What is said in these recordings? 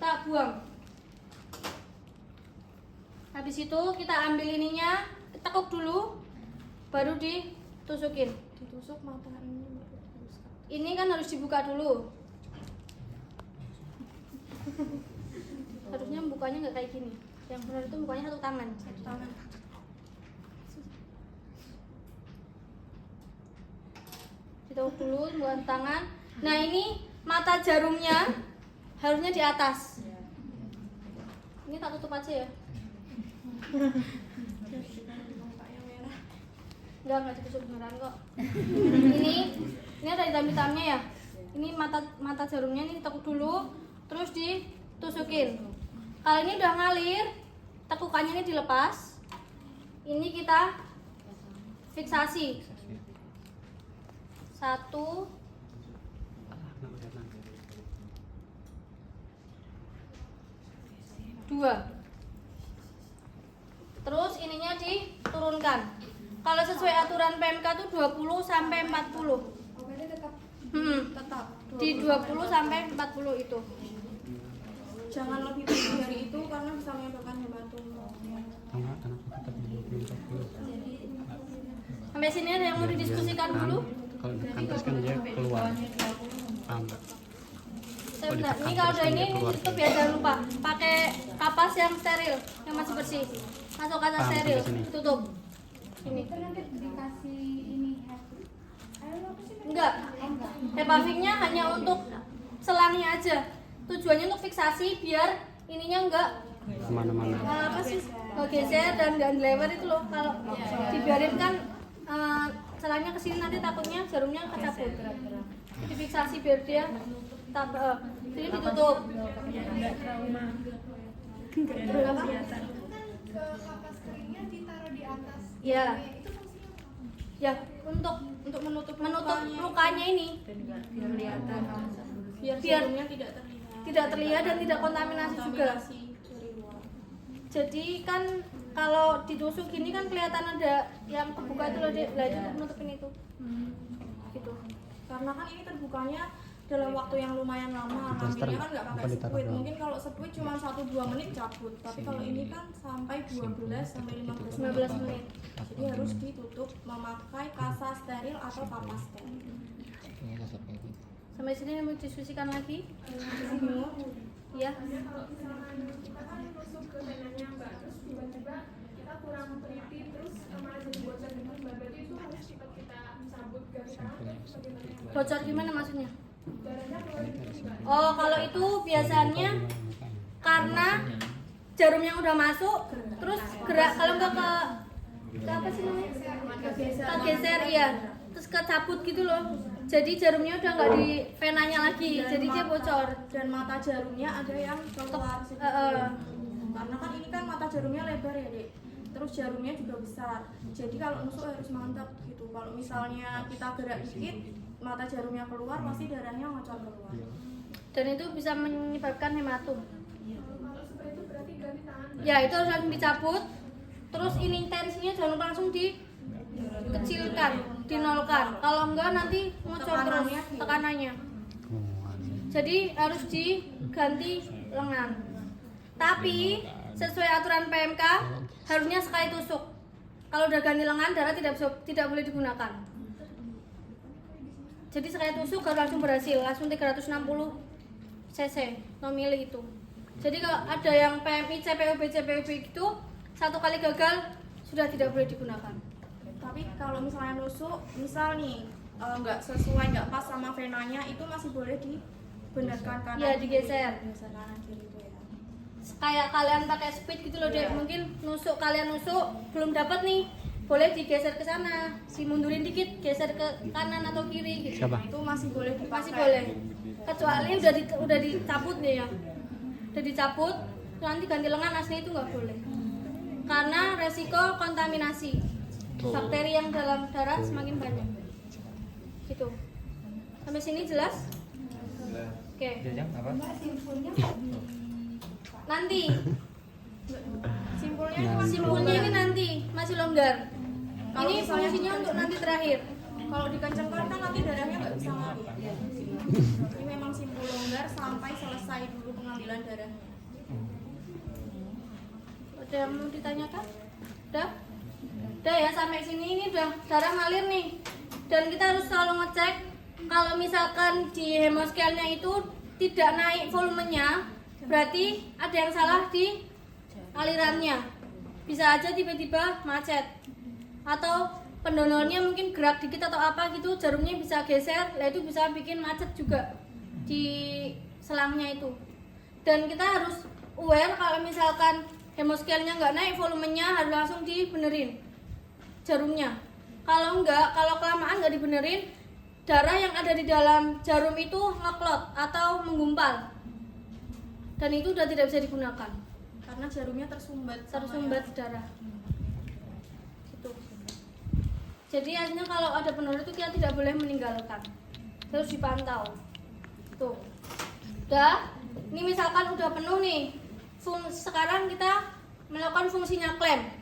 kita buang. Habis itu kita ambil ininya, tekuk dulu, baru ditusukin. Ditusuk mata ini. Ini kan harus dibuka dulu. Harusnya bukanya nggak kayak gini. Yang benar itu bukanya satu tangan. Ditekuk dulu bukan tangan. Nah ini mata jarumnya harusnya di atas. Ini tak tutup aja ya. Enggak ditusuk beneran kok. Ini ada hitam-hitamnya ya. Ini mata jarumnya ini ditekuk dulu, terus ditusukin. Kalau ini udah ngalir, tekukannya ini dilepas. Ini kita fiksasi. 1 2 terus ininya diturunkan. Kalau sesuai aturan PMK tuh 20 sampai 40. Tetap Di 20 sampai 40 itu. jangan lebih tinggi dari itu karena bisa menyebabkan hematom. Sampai sini ada yang mau didiskusikan dulu? Kalau ditekan terus kan dia keluar. Paham nggak? Sebentar, ini kalau udah ini tutup ya, jangan lupa pakai kapas yang steril, yang masih bersih. Masuk kaca Paham, steril, sampai sini. tutup. Ini. Enggak. Hepavicnya hanya untuk selangnya aja. Tujuannya untuk fiksasi biar ininya enggak Kemana-mana. apa sih geser dan nggak dilewat itu loh. Kalau dibiarin kan selangnya kesini nanti takutnya jarumnya kecabut. Difiksasi biar dia jadi ditutup. Berapa? Ya. Ya, untuk menutup lukanya ini. Biar Jarumnya tidak terlihat dan tidak kontaminasi juga. Jadi kan kalau ditusuk gini kan kelihatan ada yang kebuka itu loh, Dek. Lah itu untuk menutupin itu. Gitu. Karena kan ini terbukanya dalam waktu yang lumayan lama, ngambilnya kan nggak pakai squid. Mungkin kalau squid cuma 1-2 menit cabut, tapi kalau ini kan sampai 12 sampai 15 menit. Jadi harus ditutup memakai kasa steril atau kapas steril. Sampai sini mau diskusikan lagi? Ya. Kita kan nusuk ke venanya Mbak, terus tiba-tiba kita kurang teliti, terus malah jadi bocor gitu Mbak. Berarti itu harus cepat kita cabut garis tangan. Bocor gimana maksudnya? Darahnya keluar gitu Mbak. Oh, kalau itu biasanya karena jarum yang udah masuk terus gerak, kalau enggak ke apa sih namanya? Kegeser iya. Terus kecabut gitu loh. Jadi jarumnya udah nggak di venanya lagi, Dan jadi dia bocor. Dan mata jarumnya ada yang keluar sedikit. Karena kan ini kan mata jarumnya lebar ya, Dek. Terus jarumnya juga besar. Jadi kalau nusuk harus mantap gitu. Kalau misalnya kita gerak dikit, mata jarumnya keluar, pasti darahnya ngocor keluar. Dan itu bisa menyebabkan hematom. Kalau seperti itu berarti ganti tangan. Ya, itu harus langsung dicabut. Terus ini tensinya jangan lupa langsung dikecilkan, dinolkan. Kalau enggak nanti ngocor terus tekanannya. Jadi harus diganti lengan. Tapi sesuai aturan PMK harusnya sekali tusuk. Kalau udah ganti lengan, darah tidak boleh digunakan. Jadi sekali tusuk harus langsung berhasil, langsung 360 cc, nomili itu. Jadi kalau ada yang PMI, CPOB gitu, satu kali gagal sudah tidak boleh digunakan. Tapi kalau misalnya nusuk, misal nih nggak sesuai, nggak pas sama venanya, itu masih boleh dibenarkan kanan. Ya, digeser. Geser kanan kiri itu ya. Kayak kalian pakai speed gitu loh, Dek. Mungkin kalian nusuk belum dapat nih, boleh digeser ke sana, mundurin dikit, geser ke kanan atau kiri gitu. Siapa? Itu masih boleh dipakai. Masih boleh. Kecuali udah dicabut nih ya. Udah dicabut, nanti ganti lengan asli itu nggak boleh. Karena resiko kontaminasi. Bakteri yang dalam darah semakin banyak. Gitu. Sampai sini jelas? Oke. Nanti simpulnya ini nanti masih longgar. Kalau Ini misalnya fungsinya untuk nanti terakhir. Kalau dikencengkan kan nanti darahnya nggak bisa ngalir. Ini memang simpul longgar sampai selesai dulu pengambilan darahnya. Ada yang mau ditanyakan? Udah? Udah ya, sampai sini ini udah darah ngalir nih. Dan kita harus selalu ngecek kalau misalkan di hemoskelnya itu tidak naik volumenya, berarti ada yang salah di alirannya. Bisa aja tiba-tiba macet. Atau pendonornya mungkin gerak dikit atau apa gitu, jarumnya bisa geser, lah itu bisa bikin macet juga di selangnya itu. Dan kita harus aware kalau misalkan hemoskelnya nggak naik volumenya, harus langsung dibenerin jarumnya. Kalau enggak, kalau kelamaan nggak dibenerin, darah yang ada di dalam jarum itu ngeklot atau menggumpal, dan itu udah tidak bisa digunakan Karena jarumnya tersumbat darah gitu. Jadi artinya kalau ada pendonor itu kita tidak boleh meninggalkan, harus dipantau tuh. Udah, ini misalkan udah penuh nih, sekarang kita melakukan fungsinya klem.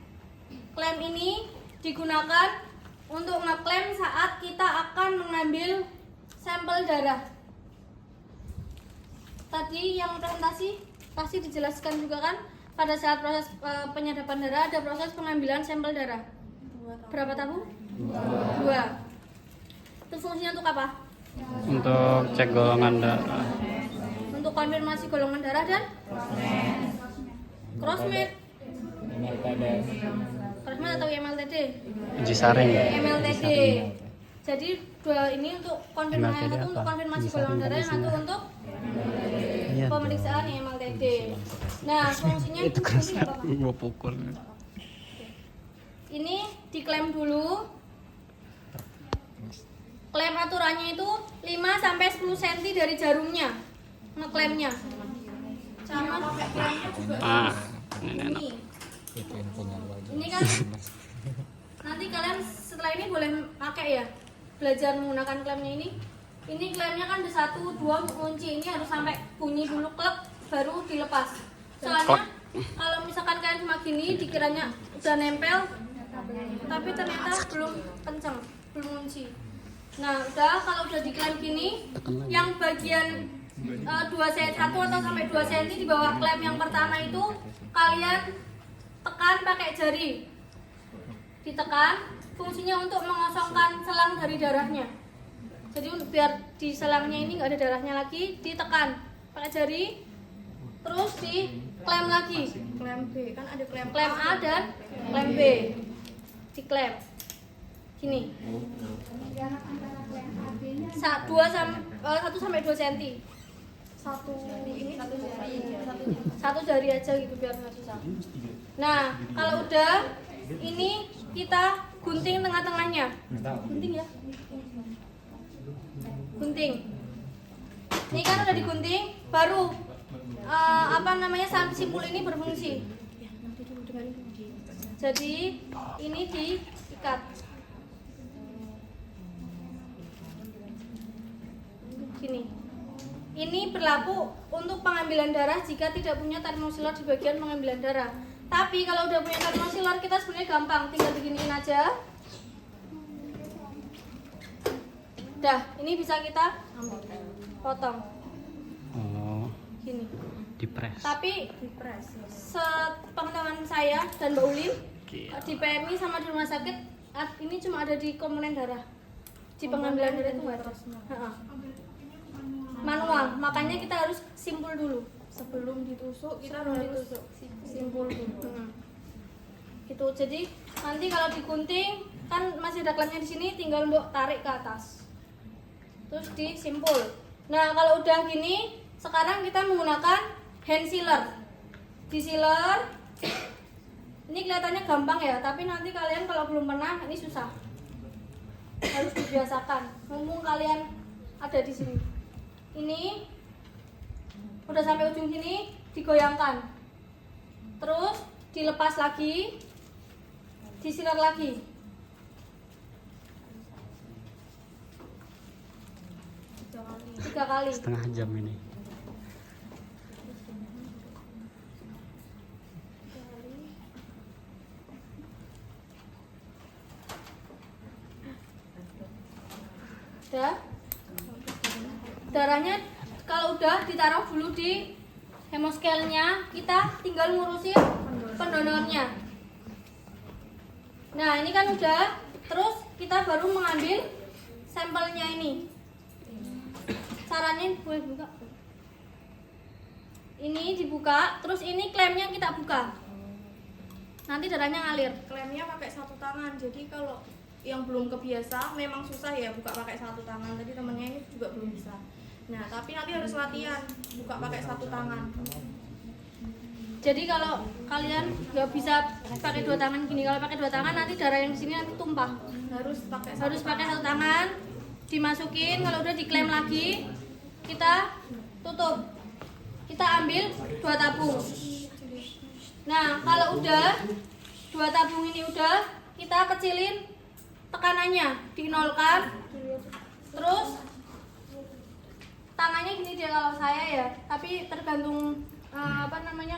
Klem ini digunakan untuk ngeklem saat kita akan mengambil sampel darah. Tadi yang presentasi pasti dijelaskan juga kan, pada saat proses penyadapan darah ada proses pengambilan sampel darah. Berapa tabung? 2. Itu fungsinya untuk apa? Untuk cek golongan darah. Untuk konfirmasi golongan darah dan crossmed. Crossmed atau MLTD? Uji saring. MLTD. Jadi dua ini untuk konfirmasi, MLTD satu apa? untuk konfirmasi Uji golongan saring darah, yang satu isinya. untuk Iya, pemeriksaan MLTD. Nah, fungsinya itu fungsi keras apa, Pak? gua pukul. Ini diklaim dulu. Klaim aturannya itu 5 sampai 10 cm dari jarumnya. Ngeklaimnya. Cara pakai klemnya juga Ini enak. Ini kan nanti kalian setelah ini boleh pakai ya, belajar menggunakan klemnya ini. Ini klemnya kan di 1, 2 untuk kunci, ini harus sampai bunyi dulu klep baru dilepas. Soalnya kalau misalkan kalian cuma gini dikiranya udah nempel, tapi ternyata belum kenceng, belum kunci. Nah udah, kalau udah diklem gini, yang bagian 1 atau sampai 2 cm di bawah klem yang pertama itu kalian tekan pakai jari. Ditekan, fungsinya untuk mengosongkan selang dari darahnya. Jadi biar di selangnya ini nggak ada darahnya lagi, ditekan pakai jari, terus diklem lagi. klem B, kan ada klem Klem A dan klem B, diklem gini. 1 sampai 2 cm. Satu jari aja gitu biar nggak susah. Nah kalau udah ini kita gunting tengah-tengahnya. Gunting ya. Gunting. Ini kan udah digunting, baru simpul ini berfungsi. Jadi ini diikat. Gini. Ini berlaku untuk pengambilan darah jika tidak punya termosilor di bagian pengambilan darah. Tapi kalau udah punya termosilor kita sebenarnya gampang, tinggal diginiin aja. Dah, ini bisa kita potong. Oh, Gini. dipres. Tapi sepengetahuan saya dan Mbak Ulin, di PMI sama di rumah sakit ini cuma ada di komponen darah. Di pengambilan darah itu nggak ada. Manual, makanya kita harus simpul dulu. Sebelum ditusuk kita Sebelum harus ditusuk. simpul dulu. Gitu. Jadi nanti kalau digunting kan masih ada klemnya di sini, tinggal untuk tarik ke atas. Terus disimpul. Nah, kalau udah gini, sekarang kita menggunakan hand sealer. Di sealer ini kelihatannya gampang ya, tapi nanti kalian kalau belum pernah ini susah. Harus dibiasakan. Mumpung kalian ada di sini. Ini udah sampai ujung sini, digoyangkan. Terus dilepas lagi, disiler lagi. Tiga kali. Setengah jam ini. Udah. Darahnya kalau udah ditaruh dulu di hemoscale-nya, kita tinggal ngurusin pendonornya. Nah, ini kan udah, terus kita baru mengambil sampelnya ini. Caranya boleh buka. Ini dibuka, terus ini klemnya kita buka. Nanti darahnya ngalir. Klemnya pakai satu tangan, jadi kalau yang belum kebiasa memang susah ya buka pakai satu tangan. Tadi temennya ini juga belum bisa. Nah, tapi nanti harus latihan buka pakai satu tangan. Jadi kalau kalian nggak bisa pakai dua tangan gini, kalau pakai dua tangan nanti darah yang di sini nanti tumpah. Harus pakai Satu tangan, dimasukin, kalau udah diklaim lagi, kita tutup. Kita ambil 2 tabung. Nah, kalau udah 2 tabung ini udah, kita kecilin tekanannya, dinolkan. Terus tangannya gini dia kalau saya ya, tapi tergantung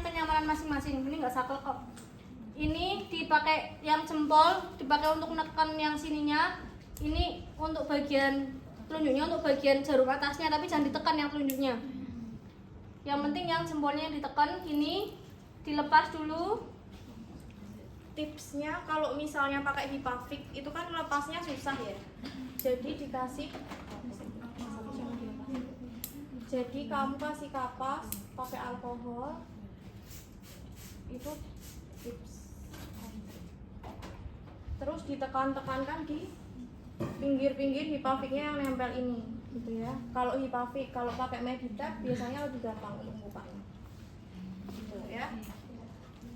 kenyamanan masing-masing. Ini nggak saklek kok. Ini dipakai yang jempol, dipakai untuk menekan yang sininya. Ini untuk bagian telunjuknya, untuk bagian jarum atasnya, tapi jangan ditekan yang telunjuknya. Yang penting yang jempolnya ditekan. Ini dilepas dulu. Tipsnya kalau misalnya pakai Hipavik itu kan melepasnya susah ya. Jadi dikasih, jadi kamu kasih kapas pakai alkohol. Itu tips. Terus ditekan-tekankan di pinggir-pinggir Hipaviknya yang nempel ini, gitu ya. Kalau Hipavik, kalau pakai Meditech biasanya lebih gampang untuk bukanya. Gitu ya.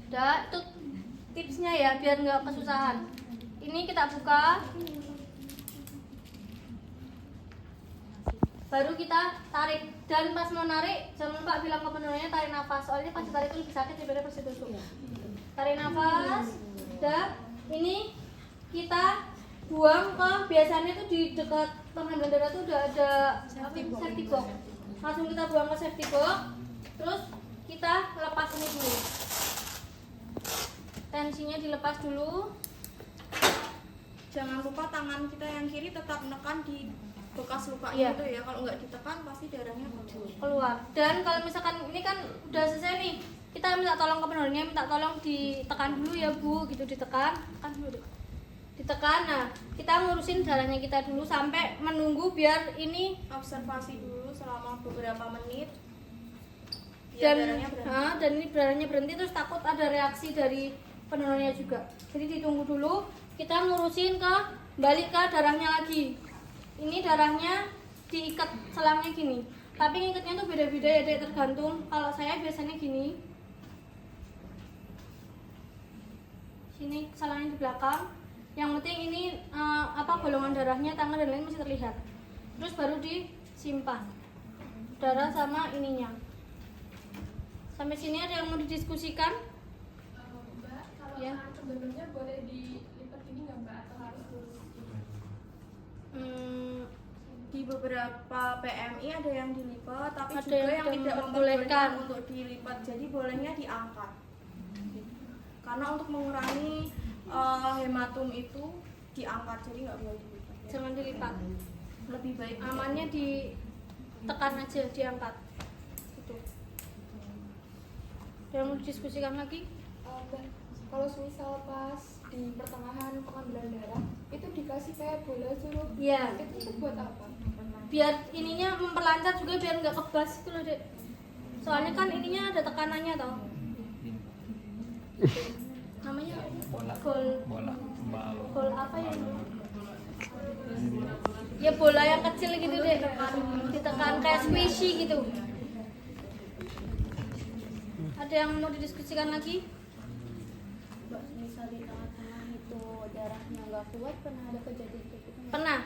Udah, itu tipsnya ya, biar nggak kesusahan. Ini kita buka, baru kita tarik. Dan pas mau narik, jangan lupa bilang ke pendonornya tarik nafas, soalnya pas tarik itu lebih sakit daripada pas ditusuk. Tarik nafas. Udah, ini kita buang ke, biasanya tuh di dekat pengambilan darah tuh udah ada safety box. Langsung kita buang ke safety box. Terus kita lepas ini dulu. Tensinya dilepas dulu. Jangan lupa tangan kita yang kiri tetap menekan di bekas lukanya Iya. itu ya. Kalau nggak ditekan pasti darahnya Keluar. Dan kalau misalkan ini kan udah selesai nih, kita minta tolong ke pendonornya, minta tolong ditekan dulu ya Bu, gitu, ditekan dulu deh. Ditekan. Nah, kita ngurusin darahnya kita dulu sampai menunggu biar ini observasi dulu selama beberapa menit. Biar dan darahnya berhenti. dan ini darahnya berhenti, terus takut ada reaksi dari pendonornya juga. Jadi ditunggu dulu, kita ngurusin ke balik ke darahnya lagi. Ini darahnya diikat selangnya gini. Tapi ngikatnya tuh beda-beda ya, Dek, tergantung. Kalau saya biasanya gini. Sini selangnya di belakang. Yang penting ini golongan darahnya, tanggal dan lain masih terlihat. Terus baru disimpan darah sama ininya. Sampai sini ada yang mau didiskusikan? Mbak, kalau Ya. tangan pendonornya boleh dilipat gini nggak Mbak, atau harus lurus? Di beberapa PMI ada yang dilipat, tapi Ada juga yang yang tidak memperbolehkan. memperbolehkan untuk dilipat. Jadi bolehnya diangkat. Karena untuk mengurangi hematum itu diangkat, jadi nggak boleh dilipat. Ya. Jangan dilipat. Lebih baik Amannya ditekan aja, diangkat. Gitu. Ada yang mau didiskusikan lagi? Mbak, kalau misal pas di pertengahan pengambilan darah itu dikasih kayak bola suruh, Iya. itu buat apa? Biar ininya memperlancar juga, biar nggak kebas gitu loh, Dek. Soalnya kan ininya ada tekanannya tau. Namanya gol apa ya? Ya bola yang kecil gitu, Dek. Ditekan kayak squishy gitu. Ada yang mau didiskusikan lagi? misal di tengah-tengah itu darahnya nggak kuat, pernah ada kejadian kayak gitu? Pernah.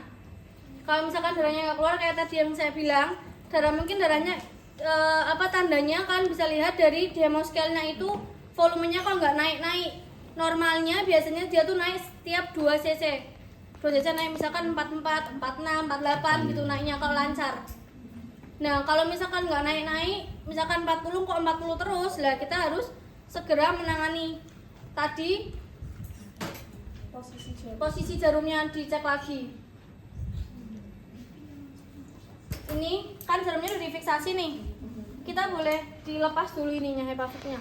Kalau misalkan darahnya nggak keluar kayak tadi yang saya bilang, darahnya tandanya kan bisa lihat dari hemoscale-nya itu volumenya kok nggak naik-naik. Normalnya biasanya dia tuh naik setiap 2 cc. 2 cc naik misalkan 44, 46, 48 gitu naiknya kalau lancar. Nah, kalau misalkan nggak naik-naik, misalkan 40 kok 40 terus, lah kita harus segera menangani. Tadi Posisi jarum. posisi jarumnya dicek lagi. ini kan jarumnya udah difiksasi nih, kita boleh dilepas dulu ininya HEPA fitnya.